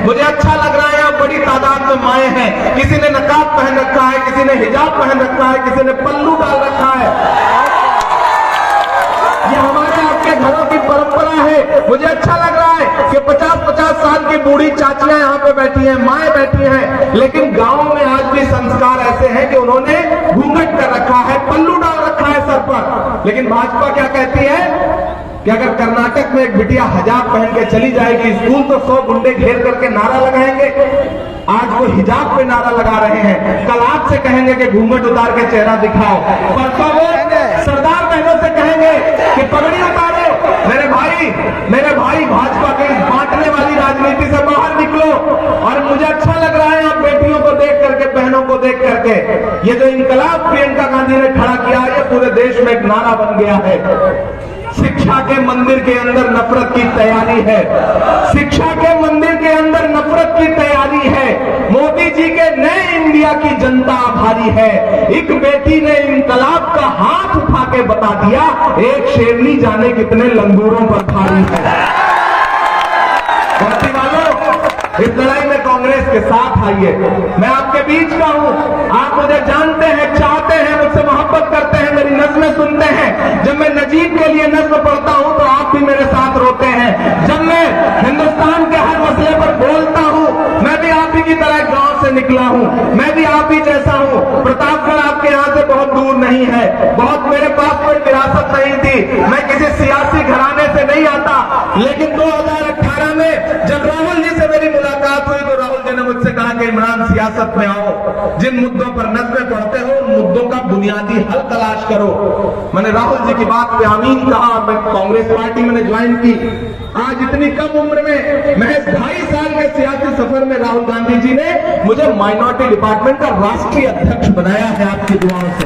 मुझे अच्छा लग रहा है यहाँ बड़ी तादाद में माएँ हैं, किसी ने नकाब पहन रखा है, किसी ने हिजाब पहन रखा है, किसी ने पल्लू डाल रखा है। ये हमारे आपके घरों की परंपरा है। मुझे अच्छा लग रहा है कि 50-50 साल की बूढ़ी चाचियां यहाँ पे बैठी हैं, माएँ बैठी हैं, लेकिन गांव में आज भी संस्कार ऐसे हैं कि उन्होंने घूंघट कर रखा है, पल्लू डाल रखा है सर पर। लेकिन भाजपा क्या कहती है कि अगर कर्नाटक में एक बिटिया हिजाब पहन के चली जाएगी स्कूल तो 100 गुंडे घेर करके नारा लगाएंगे। आज वो हिजाब पे नारा लगा रहे हैं, कल आपसे कहेंगे कि घूंघट उतार के चेहरा दिखाओ, परसों वो सरदार बहनों से कहेंगे कि पगड़ी उतारो। मेरे भाई भाजपा के इस बांटने वाली राजनीति से बाहर निकलो। और मुझे अच्छा लग रहा है आप बेटियों को देख करके, बहनों को देख करके, ये जो इनकलाब प्रियंका गांधी ने खड़ा किया है, पूरे देश में एक नारा बन गया है। शिक्षा के मंदिर के अंदर नफरत की तैयारी है, शिक्षा के मंदिर के अंदर नफरत की तैयारी है। मोदी जी के नए इंडिया की जनता आभारी है। एक बेटी ने इंकलाब का हाथ उठा के बता दिया, एक शेरनी जाने कितने लंगूरों पर भारी है। बस्ती वालों, इस लड़ाई में कांग्रेस के साथ आइए। मैं आपके बीच का हूं, आप मुझे जानते हैं, चाहते हैं, मुझसे मोहब्बत करते हैं, मेरी नज़्में सुनते हैं। जब मैं नजीब के लिए नज़्म पढ़ता हूं तो आप भी मेरे साथ रोते हैं। जब मैं हिंदुस्तान के हर मसले पर बोलता हूं, मैं भी आप ही की तरह गांव से निकला हूं, मैं भी आप ही जैसा हूं। प्रतापगढ़ आपके यहां से बहुत दूर नहीं है, बहुत मेरे पास कोई विरासत नहीं थी, मैं किसी सियासी घराने से नहीं आता। लेकिन 2018 में जब राहुल जी से मेरी मुलाकात हुई तो राहुल जी ने मुझसे कहा कि इमरान सियासत में आओ, जिन मुद्दों पर नज़्में पढ़ते हो उन मुद्दों का बुनियादी हल तलाश करो। मैंने राहुल जी की बात पे आमीन कहा, मैं कांग्रेस पार्टी मैंने ज्वाइन की। आज इतनी कम उम्र में, महज 2.5 साल के सियासी सफर में राहुल गांधी जी ने मुझे माइनॉरिटी डिपार्टमेंट का राष्ट्रीय अध्यक्ष बनाया है आपकी दुआओं से।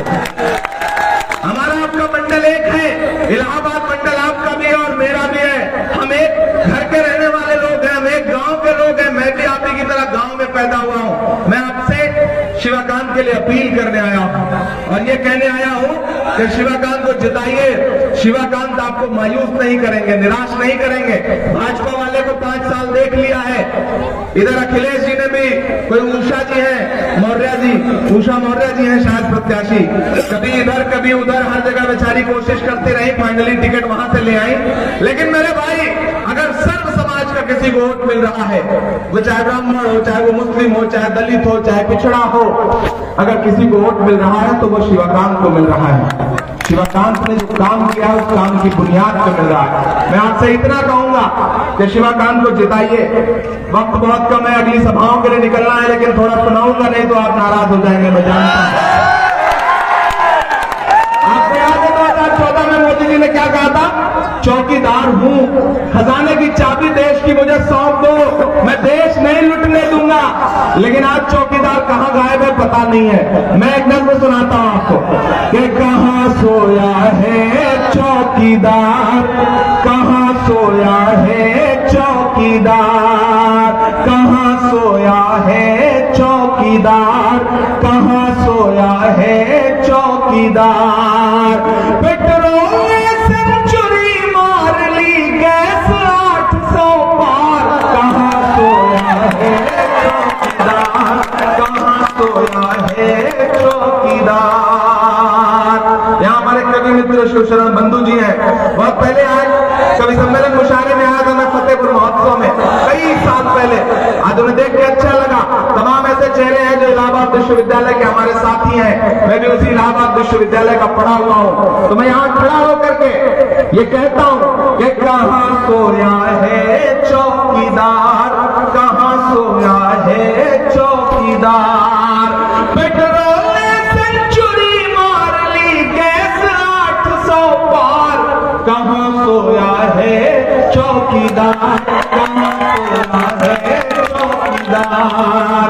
हमारा आपका मंडल एक है, इलाहाबाद मंडल आपका भी है और मेरा भी है। हम एक घर के रहने वाले लोग हैं, हम एक गांव के लोग हैं। मैं भी आप ही की तरह गांव में पैदा हुआ हूं। मैं आपसे शिवाकांत के लिए अपील करने आया हूं और ये कहने आया हूं कि शिवाकांत को जिताइए। शिवाकांत आपको मायूस नहीं करेंगे, निराश नहीं करेंगे। भाजपा वाले को 5 साल देख लिया है। इधर अखिलेश जी ने भी, कोई उषा जी है, मौर्य जी, उषा मौर्य जी हैं शायद प्रत्याशी, कभी इधर कभी उधर, हर जगह बेचारी कोशिश करती रही, फाइनली टिकट वहां से ले आई। लेकिन मेरे भाई, अगर सर्व समाज का किसी को वोट मिल रहा है, वो चाहे ब्राह्मण हो, चाहे वो मुस्लिम हो, चाहे दलित हो, चाहे पिछड़ा हो, अगर किसी को वोट मिल रहा है तो वो शिवाकांत को मिल रहा है। शिवाकांत ने जो काम किया है उस काम की बुनियाद पे मिल रहा है। मैं आपसे इतना कहूंगा कि शिवाकांत को जिताइए। वक्त बहुत कम है, अगली सभाओं के लिए निकलना है, लेकिन थोड़ा सुनाऊंगा नहीं तो आप नाराज हो जाएंगे, मैं जानता हूं। आपको याद है 2014 में मोदी जी ने क्या कहा था? चौकीदार हूं, खजाने की चाबी देश की मुझे सौंप दो, मैं देश नहीं लुटने दूंगा। लेकिन आज चौकीदार कहां गायब है पता नहीं है। मैं एक नज़्म सुनाता हूं आपको कि कहां सोया है चौकीदार, कहां सोया है चौकीदार, कहां सोया है चौकीदार, कहां सोया है चौकीदार। पेट्रोल ने सेंचुरी मार ली, गैस 800 पार, कहां सोया है चौकीदार, कहां सोया है चौकीदार। यहाँ हमारे कवि मित्र शिवशरण बंधु जी हैं, बहुत पहले आए, कवि सम्मेलन मुशायरे में आया था मैं फतेहपुर महोत्सव में कई साल पहले। आज उन्हें देख के अच्छा लगा। तमाम ऐसे चेहरे हैं जो इलाहाबाद विश्वविद्यालय के हमारे साथी हैं, मैं भी उसी इलाहाबाद विश्वविद्यालय का पढ़ा हुआ हूं। तो मैं यहाँ खड़ा होकर के ये कहता हूं कि कहां सोया है चौकीदार, कहां सोया है चौकीदार। पेट्रोल ने सेंचुरी मार ली, गैस 800 पार, कहां सोया है चौकीदार, कहां सोया है चौकीदार।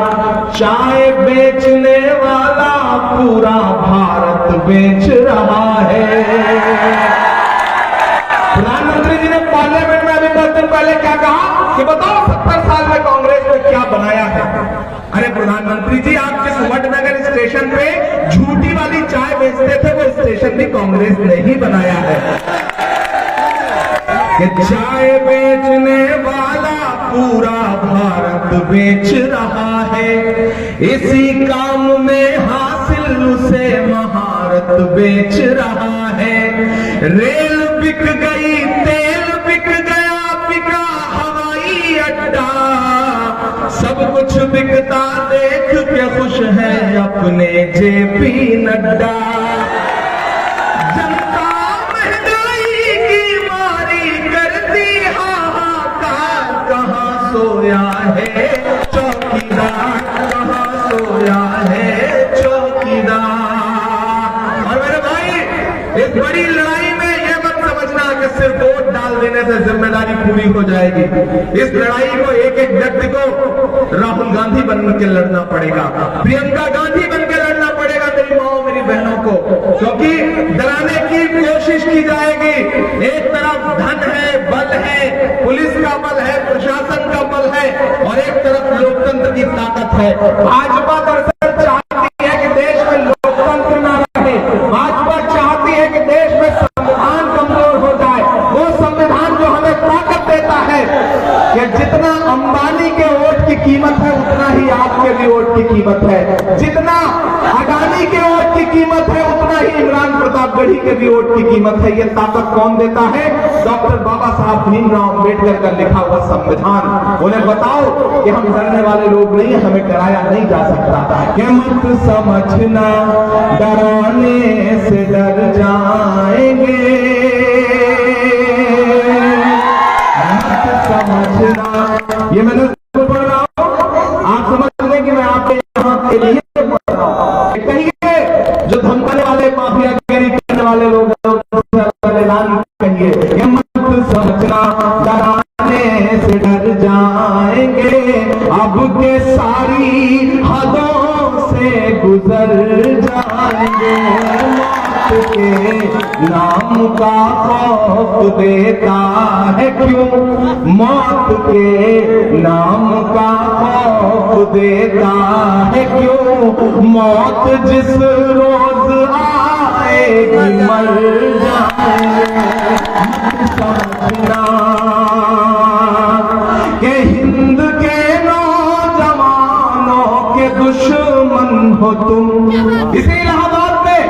चाय बेचने वाला पूरा भारत बेच रहा है। प्रधानमंत्री जी ने पार्लियामेंट में अभी 10 दिन पहले क्या कहा कि बताओ 70 साल में कांग्रेस ने क्या बनाया है। अरे प्रधानमंत्री जी, आप जिस वडनगर स्टेशन पे झूठी वाली चाय बेचते थे वो स्टेशन भी कांग्रेस ने ही बनाया है। कि चाय बेचने वाला पूरा भारत बेच रहा है, इसी काम में हासिल उसे महारत बेच रहा है। रेल बिक गई, तेल बिक गया, बिका हवाई अड्डा, सब कुछ बिकता देख के खुश है अपने जेपी नड्डा। जनता महंगाई की मारी करती हाहाकार, कहाँ सोया है चौकीदार, कहाँ सोया है चौकीदार। और मेरे भाई, इस बड़ी लड़ाई में यह मत समझना कि सिर्फ वोट डाल देने से जिम्मेदारी पूरी हो जाएगी। इस लड़ाई को एक एक व्यक्ति को राहुल गांधी बन के लड़ना पड़ेगा, प्रियंका गांधी बन के लड़ना पड़ेगा, मेरी माओ मेरी बहनों को, क्योंकि डराने की कोशिश की जाएगी। एक तरफ धन है, बल है, पुलिस का बल है, प्रशासन का बल है, और एक तरफ लोकतंत्र की ताकत है। भाजपा दरअसल चाहती है कि देश में लोकतंत्र ना रहे, भाजपा चाहती है कि देश में संविधान कमजोर हो जाए। वो संविधान जो हमें ताकत देता है कि जितना अंबानी के वोट की कीमत है उतना ही आपके भी वोट की कीमत है, जितना अडानी के वोट की कीमत है उतना ही इमरान प्रतापगढ़ी के भी वोट की कीमत है। ये ताकत कौन देता है? डॉक्टर बाबा साहब भीमराव अम्बेडकर का लिखा हुआ संविधान। उन्हें बताओ कि हम डरने वाले लोग नहीं है, हमें डराया नहीं जा सकता। कि मत समझना डराने से डर जाएंगे, मत समझना, ये मैंने पढ़ रहा हूं, आप समझ लें कि मैं आपके यहाँ के लिए पढ़ रहा हूं। कहिए जो धमकाने वाले, माफियागिरी करने वाले लोग ऐलान कहिए, ये मत समझना डराने से डर जाएंगे, अब के सारी हदों से गुजर जाएंगे। मौत के नाम का खौफ देता है क्यों, मौत के नाम का खौफ देता है क्यों, मौत जिस रोज आएगी मर जाएंगे। समझना कि हिंद के नौजवानों के दुश्मन हो तुम। इसी इलाहाबाद में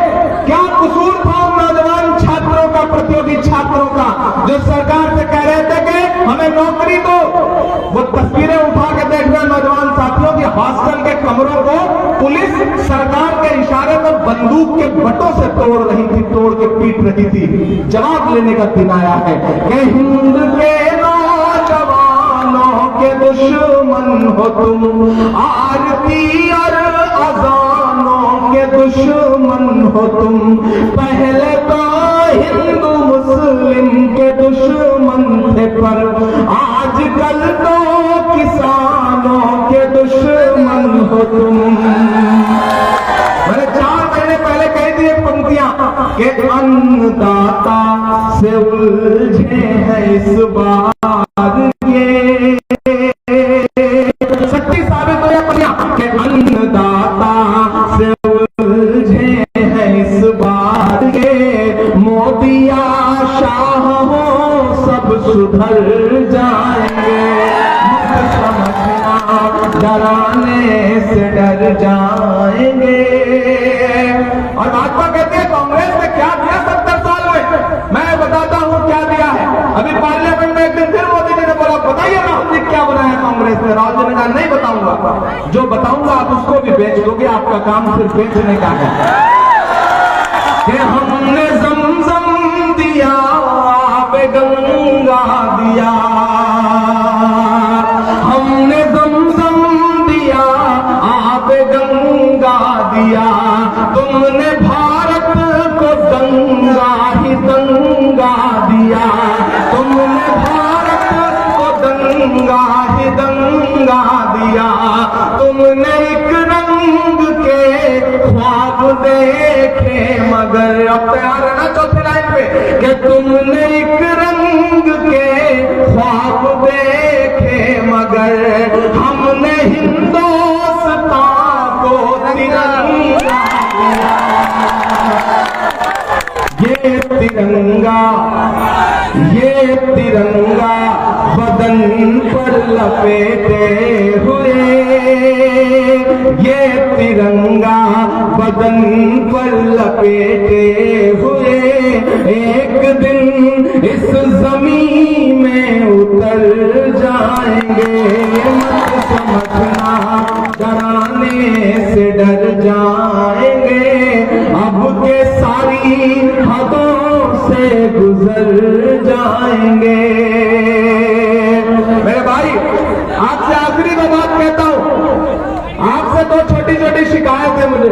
क्या कसूर था उन नौजवान छात्रों का, प्रतियोगी छात्रों का, जो सरकार से कह रहे थे कि हमें नौकरी दो। वो तस्वीरें उठा के देखना नौजवान साथियों की, हॉस्टल के कमरों को पुलिस सरकार के इशारे पर बंदूक के बटों से तोड़ रही थी, तोड़ के पीट रही थी। जवाब लेने का दिन आया है कि हिंद के नौजवानों के दुश्मन हो तुम, आरती और अजानों के दुश्मन हो तुम। पहले तो हिंदू मुस्लिम के दुश्मन थे, पर आजकल तो किसानों के दुश्मन हो तुम। मैंने 4 महीने पहले कह दिए पंक्तियां कि अन्नदाता से उलझे हैं इस बार ये, सच्ची साबित हो पंक्तियां कि अन्नदाता से उलझे हैं इस बार ये, मोदी शाह हो सब सुधर जाएंगे। मत समझना डराने से डर जाएंगे। और भाजपा कहती है कांग्रेस ने क्या दिया 70 साल में, मैं बताता हूं क्या दिया है। अभी पार्लियामेंट में एक दिन फिर मोदी जी ने बोला बताइए राहुल जी क्या बनाया कांग्रेस ने। राहुल जी ने कहा नहीं बताऊंगा, जो बताऊंगा आप उसको भी बेच दोगे, आपका काम सिर्फ बेचने का है। कि हमने ज़मज़म दिया, आबे गंगा दिया, हमने ज़मज़म दिया, आबे गंगा दिया, तुमने भारत को दंगा ही दंगा दिया, तुमने भारत को दंगा ही दंगा दिया, तुमने एक रंग के ख्वाब देखे मगर, अब तैयार है ना चौथी लाइन पे, कि तुमने एक रंग के ख्वाब देखे मगर, हमने हिंदुस्तान को तिरंगा दिया। ये तिरंगा बदन पर लपेटे हुए, ये तिरंगा बदन पर लपेटे हुए एक दिन इस जमीन में उतर जाएंगे। मत समझना डराने से डर जाएंगे, अब के सारी हदों से गुजर जाएंगे। मेरे भाई, आपसे आखिरी में बात कहता हूं, आपसे दो छोटी छोटी शिकायत है मुझे।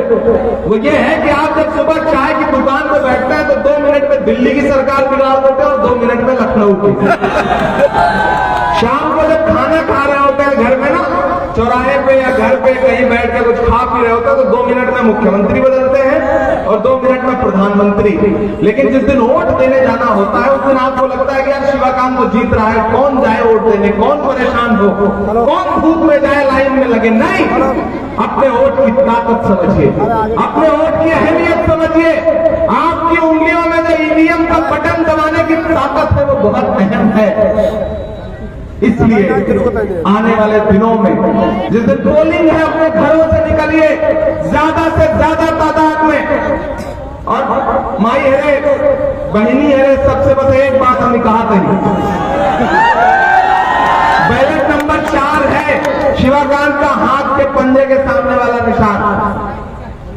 वो ये है कि आप जब सुबह चाय की दुकान पर बैठते हैं तो 2 मिनट में दिल्ली की सरकार बिगाड़ देते हैं और 2 मिनट में लखनऊ की। शाम को जब खाना खा रहे होते हैं घर में ना, चौराहे पे या घर पे कहीं बैठ के कुछ खा पी रहे होते हैं तो 2 मिनट में मुख्यमंत्री बदलते हैं और 2 मिनट में प्रधानमंत्री। लेकिन जिस दिन वोट देने जाना होता है उस दिन आपको लगता है कि यार शिवाकांत तो जीत रहा है, कौन जाए वोट देने, कौन परेशान हो, कौन धूप में जाए लाइन में लगे। नहीं, अपने वोट की ताकत समझिए, अपने वोट की अहमियत समझिए। आपकी उंगलियों में जो ईवीएम का बटन दबाने की ताकत है वो बहुत अहम है। इसलिए आने वाले दिनों में जिस दिन पोलिंग है अपने घरों से निकलिए ज्यादा से ज्यादा तादाद में। और माई हरे बहनी हरे सबसे बस एक बात हमने कहा था, बैलेट नंबर 4 है शिवाकांत का हाथ के पंजे के सामने वाला निशान।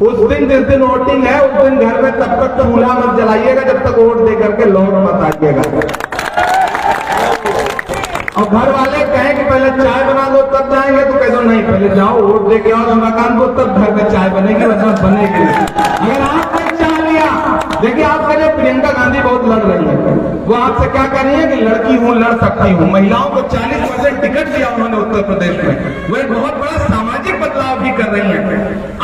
उस दिन जिस दिन वोटिंग है उस दिन घर में तब तक तो चूल्हा मत जलाइएगा जब तक वोट दे करके लौट मत आइएगा। और घर वाले कहें कि पहले चाय बना दो तब जाएंगे तो कह दो नहीं, पहले जाओ वोट दे के आओ शिवाकांत को, तब घर में चाय बनेगी, मतलब बनेगी। अगर आपने चाह लिया, देखिए आपके लिए प्रियंका गांधी बहुत लड़ रही है, वो आपसे क्या कर रही है कि लड़की हूं, लड़ सकती हूं। महिलाओं को 40% टिकट दिया उन्होंने उत्तर प्रदेश में, वो एक बहुत बड़ा सामाजिक बदलाव भी कर रही है,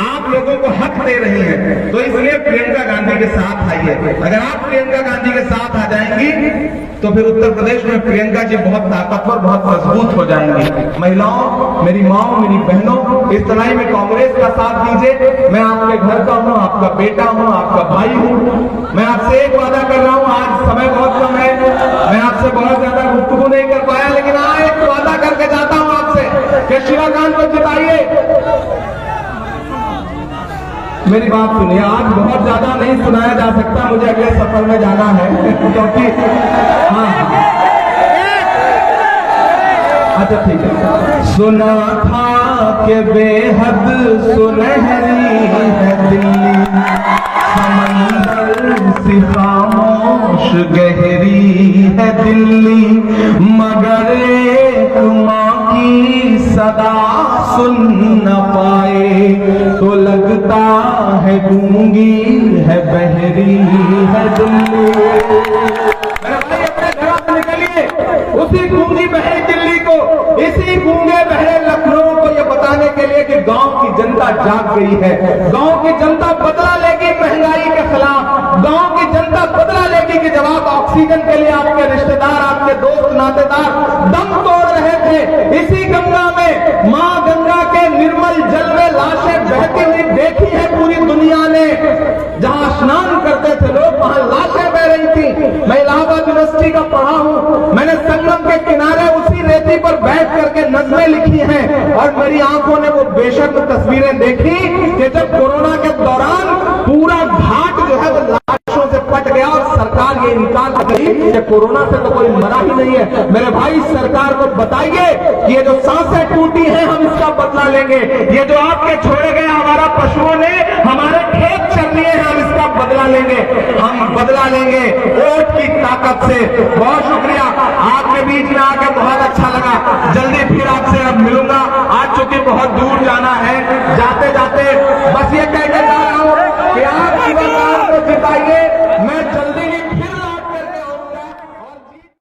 आप लोगों को हक दे रही है। तो इसलिए प्रियंका गांधी के साथ आइए। अगर आप प्रियंका गांधी के साथ आ जाएंगी तो फिर उत्तर प्रदेश में प्रियंका जी बहुत ताकतवर, बहुत मजबूत हो जाएंगी। महिलाओं, मेरी माओ, मेरी बहनों, इस लड़ाई में कांग्रेस का साथ दीजिए। मैं आपके घर का हूं, आपका बेटा हूं, आपका भाई हूं। मैं आपसे एक वादा कर रहा हूं, आज समय बहुत कम है, मैं आपसे बहुत ज्यादा गुफ्तगू नहीं कर पाया, लेकिन आज एक वादा करके जाता हूं आपसे कि शिवाकांत को जिताइए। मेरी बात सुनिए, आज बहुत ज्यादा नहीं सुनाया जा सकता, मुझे अगले सफर में जाना है क्योंकि हाँ अच्छा ठीक है। सुना था कि बेहद सुनहरी है दिल्ली, समंदर सी खामोश गहरी है दिल्ली, मगर एक माँ की सदा सुन न पाए तो लगता है गूंगी है, बहरी है दिल्ली। मेरे भाई अपने घरों से निकलिए, उसी गूंगी बहरी दिल्ली को, इसी गूंगे बहरे लखनऊ को ये बताने के लिए कि गांव की जनता जाग गई है। गांव की जनता बदला लेगी महंगाई के खिलाफ, गांव की जनता बदला लेगी कि जब आप ऑक्सीजन के लिए आपके रिश्तेदार, आपके दोस्त नातेदार दम तोड़ रहे थे, इसी गंगा में, मां गंगा के निर्मल जल में लाशें बहती हुई देखी है पूरी दुनिया ने। जहां स्नान करते थे लोग वहां लाशें बह रही थी। मैं इलाहाबाद यूनिवर्सिटी का पढ़ा हूं, मैंने संगम के किनारे उसी रेती पर बैठ करके नज़में लिखी हैं और मेरी आंखों ने वो बेशर्म तस्वीरें देखी कि जब कोरोना के दौरान पूरा घाट जो है वो लाशों से पट गया और सरकार ये इनकार कर गई कि कोरोना से तो कोई मरा ही नहीं है। मेरे भाई, सरकार को बताइए कि ये जो सांसें टूटी हैं हम इसका बदला लेंगे, ये जो आपके छोड़े गए हमारा पशुओं ने हमारे खेत चर लिए हैं हम इसका बदला लेंगे, हम बदला लेंगे वोट की ताकत से। बहुत शुक्रिया, आपके बीच में आकर बहुत अच्छा लगा। जल्दी फिर आपसे अब मिलूंगा, आज चूंकि बहुत दूर जाना है।